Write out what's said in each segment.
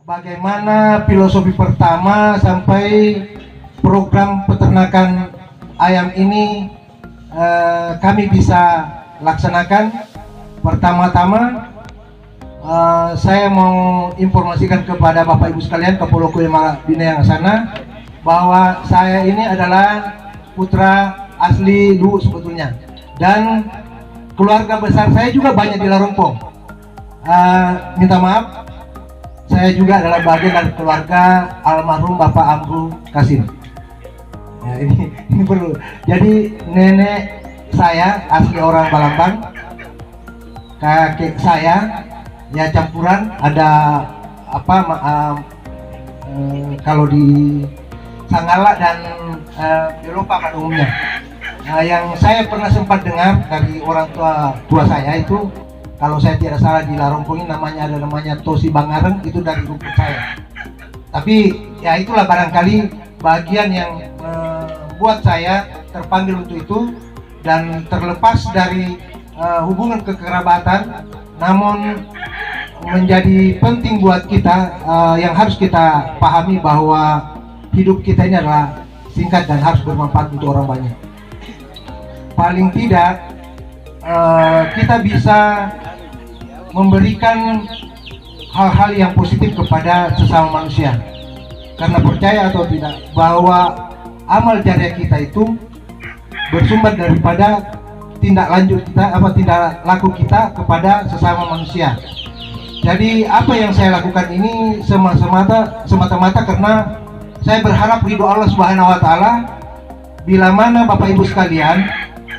bagaimana filosofi pertama sampai program peternakan ayam ini kami bisa laksanakan. Pertama-tama saya mau informasikan kepada Bapak Ibu sekalian, Kapoloko Bina yang sana, bahwa saya ini adalah putra asli Luwu sebetulnya, dan keluarga besar saya juga banyak di Larompong. Minta maaf, saya juga adalah bagian dari keluarga almarhum Bapak Amru Kasim. Ya, ini perlu. Jadi nenek saya asli orang Balambang, kakek saya ya campuran, ada apa kalau di Sanggala dan Eropa pada umumnya. Yang saya pernah sempat dengar dari orang tua saya itu, kalau saya tidak salah di Larompong ini ada namanya Tosi Bangareng, itu dari rumput saya. Tapi ya itulah barangkali bagian yang membuat saya terpanggil untuk itu, dan terlepas dari hubungan kekerabatan, namun menjadi penting buat kita yang harus kita pahami bahwa hidup kita ini adalah singkat dan harus bermanfaat untuk orang banyak. Paling tidak kita bisa memberikan hal-hal yang positif kepada sesama manusia, karena percaya atau tidak bahwa amal jariah kita itu bersumber daripada tindak lanjut kita, tindak laku kita kepada sesama manusia. Jadi apa yang saya lakukan ini semata-mata karena saya berharap ridho Allah Subhanahu wa Ta'ala. Bila mana Bapak Ibu sekalian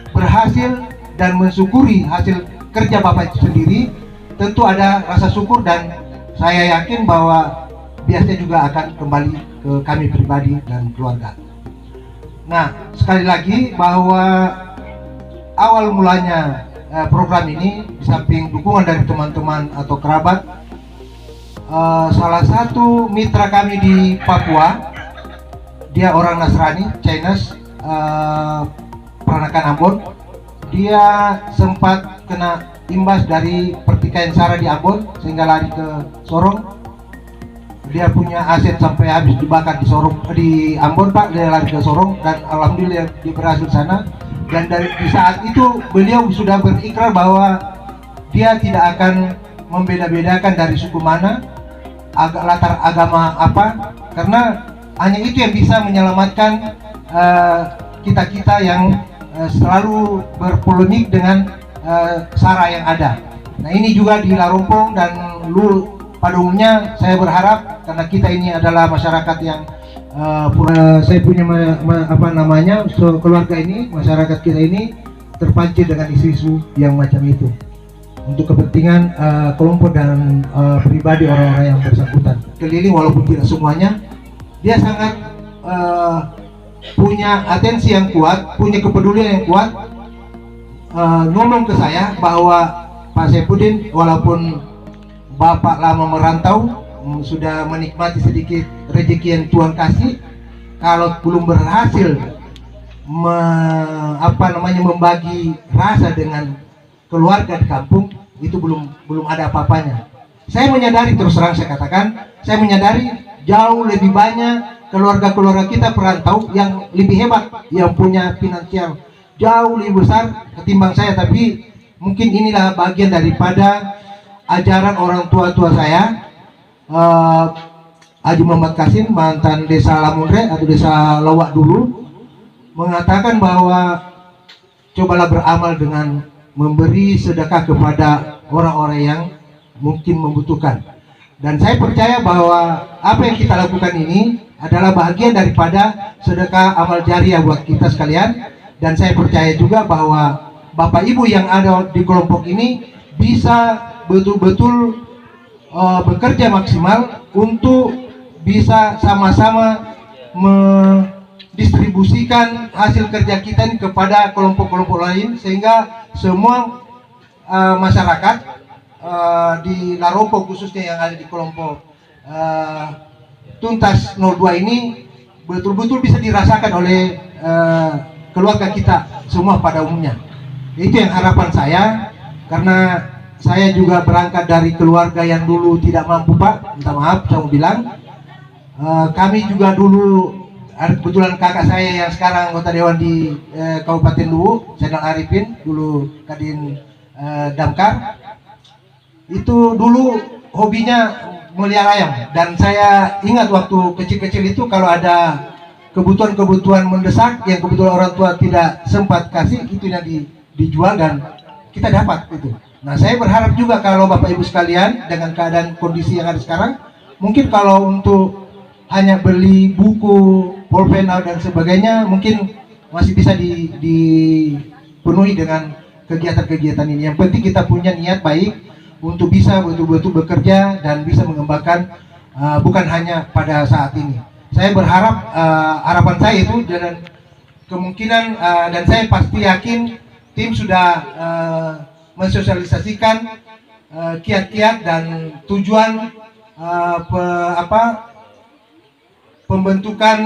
berhasil dan mensyukuri hasil kerja Bapak itu sendiri, tentu ada rasa syukur, dan saya yakin bahwa biasanya juga akan kembali ke kami pribadi dan keluarga. Nah, sekali lagi bahwa awal mulanya program ini, di samping dukungan dari teman-teman atau kerabat, salah satu mitra kami di Papua, dia orang Nasrani, Chinese, Peranakan Ambon. Dia sempat kena imbas dari pertikaian SARA di Ambon sehingga lari ke Sorong. Dia punya aset sampai habis dibakar di Sorong, di Ambon Pak. Dia lari ke Sorong dan alhamdulillah dia berhasil sana. Dan di saat itu beliau sudah berikrar bahwa dia tidak akan membeda-bedakan dari suku mana, latar agama apa, karena hanya itu yang bisa menyelamatkan kita-kita yang selalu berpolemik dengan SARA yang ada. Nah, ini juga di Larompong dan Luwu pada umumnya. Saya berharap karena kita ini adalah masyarakat yang saya punya keluarga ini, masyarakat kita ini terpancing dengan isu-isu yang macam itu untuk kepentingan kelompok dan pribadi orang-orang yang bersangkutan. Keliling walaupun tidak semuanya, dia sangat punya atensi yang kuat, punya kepedulian yang kuat, ngomong ke saya bahwa Pak Saifuddin, walaupun Bapak lama merantau, sudah menikmati sedikit rezeki yang Tuhan kasih, kalau belum berhasil membagi rasa dengan keluarga di kampung, itu belum ada apa-apanya. Saya menyadari, terus terang saya katakan, saya menyadari jauh lebih banyak keluarga-keluarga kita perantau yang lebih hebat, yang punya finansial jauh lebih besar ketimbang saya. Tapi mungkin inilah bagian daripada ajaran orang tua saya, Haji Muhammad Kasim, mantan desa Lamunre atau desa Lawak dulu, mengatakan bahwa cobalah beramal dengan memberi sedekah kepada orang-orang yang mungkin membutuhkan. Dan saya percaya bahwa apa yang kita lakukan ini adalah bagian daripada sedekah amal jariah buat kita sekalian. Dan saya percaya juga bahwa Bapak Ibu yang ada di kelompok ini bisa betul-betul bekerja maksimal untuk bisa sama-sama mendistribusikan hasil kerja kita ini kepada kelompok-kelompok lain, sehingga semua masyarakat di Larompong khususnya yang ada di kelompok Tuntas 02 ini betul-betul bisa dirasakan oleh keluarga kita semua pada umumnya. Itu yang harapan saya, karena saya juga berangkat dari keluarga yang dulu tidak mampu, Pak. Minta maaf, saya mau bilang. Kami juga dulu, kebetulan kakak saya yang sekarang anggota dewan di Kabupaten Luwu, Zainal Arifin, dulu Kadin Damkar. Itu dulu hobinya melihara ayam, dan saya ingat waktu kecil-kecil itu kalau ada kebutuhan-kebutuhan mendesak yang kebetulan orang tua tidak sempat kasih, itu yang dijual dan kita dapat itu. Nah, saya berharap juga kalau Bapak Ibu sekalian dengan keadaan kondisi yang ada sekarang, mungkin kalau untuk hanya beli buku, pulpen dan sebagainya, mungkin masih bisa dipenuhi dengan kegiatan-kegiatan ini. Yang penting kita punya niat baik untuk bisa betul-betul bekerja dan bisa mengembangkan, bukan hanya pada saat ini. Saya berharap, harapan saya itu, dan kemungkinan dan saya pasti yakin tim sudah mensosialisasikan kiat-kiat dan tujuan pembentukan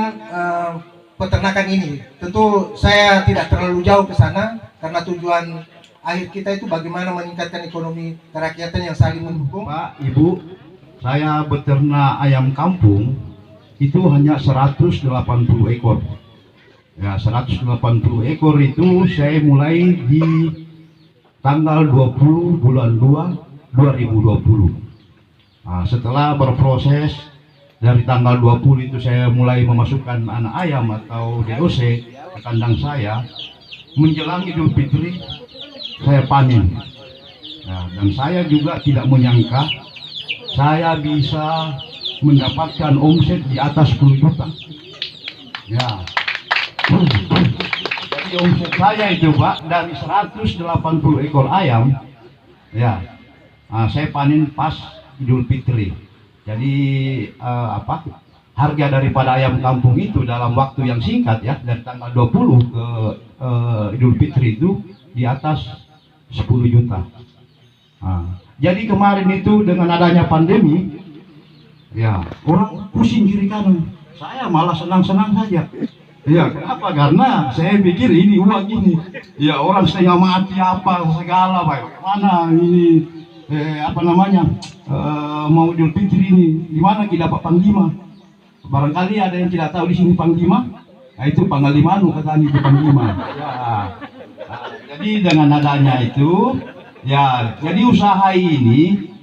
peternakan ini. Tentu saya tidak terlalu jauh ke sana karena tujuan akhir kita itu bagaimana meningkatkan ekonomi kerakyatan yang saling mendukung. Pak, Ibu, saya beternak ayam kampung itu hanya 180 ekor. Ya, 180 ekor itu saya mulai di tanggal 20 bulan 2 2020. Nah, setelah berproses dari tanggal 20 itu saya mulai memasukkan anak ayam atau DOC ke kandang saya. Menjelang Idul Fitri saya panen. Nah, dan saya juga tidak menyangka saya bisa mendapatkan omset di atas 10 juta. Ya. Jadi omset saya itu, Pak, dari 180 ekor ayam, ya, saya panen pas Idul Fitri. Jadi harga daripada ayam kampung itu dalam waktu yang singkat, ya, dari tanggal 20 ke Idul Fitri itu di atas 10 juta. Jadi kemarin itu dengan adanya pandemi, ya, orang pusing kiri kanan. Saya malah senang-senang saja. Ya, kenapa? Karena saya pikir ini uang ini, ya, orang setengah mati apa segala, bagaimana ini mau Idul Fitri ini, di mana kita dapat Panglima? Barangkali ada yang tidak tahu di sini Panglima. Nah, itu Panglimanu katanya itu Panglima. Ya. Jadi dengan adanya itu, ya, jadi usaha ini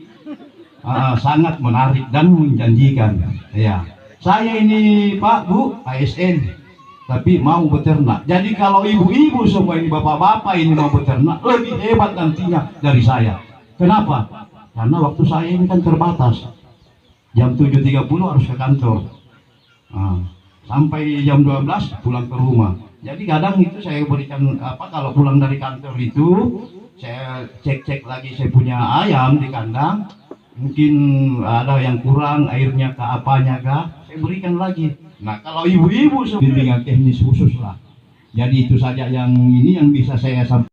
sangat menarik dan menjanjikan. Ya, saya ini Pak Bu ASN, tapi mau beternak. Jadi kalau ibu-ibu semua ini, bapak-bapak ini mau beternak, lebih hebat nantinya dari saya. Kenapa? Karena waktu saya ini kan terbatas. Jam 7.30 harus ke kantor. Sampai jam 12 pulang ke rumah. Jadi kadang itu saya berikan kalau pulang dari kantor itu saya cek-cek lagi saya punya ayam di kandang. Mungkin ada yang kurang airnya ke apanya kah, saya berikan lagi. Nah, kalau ibu-ibu bimbingan teknis khusus lah. Jadi itu saja yang bisa saya sampaikan.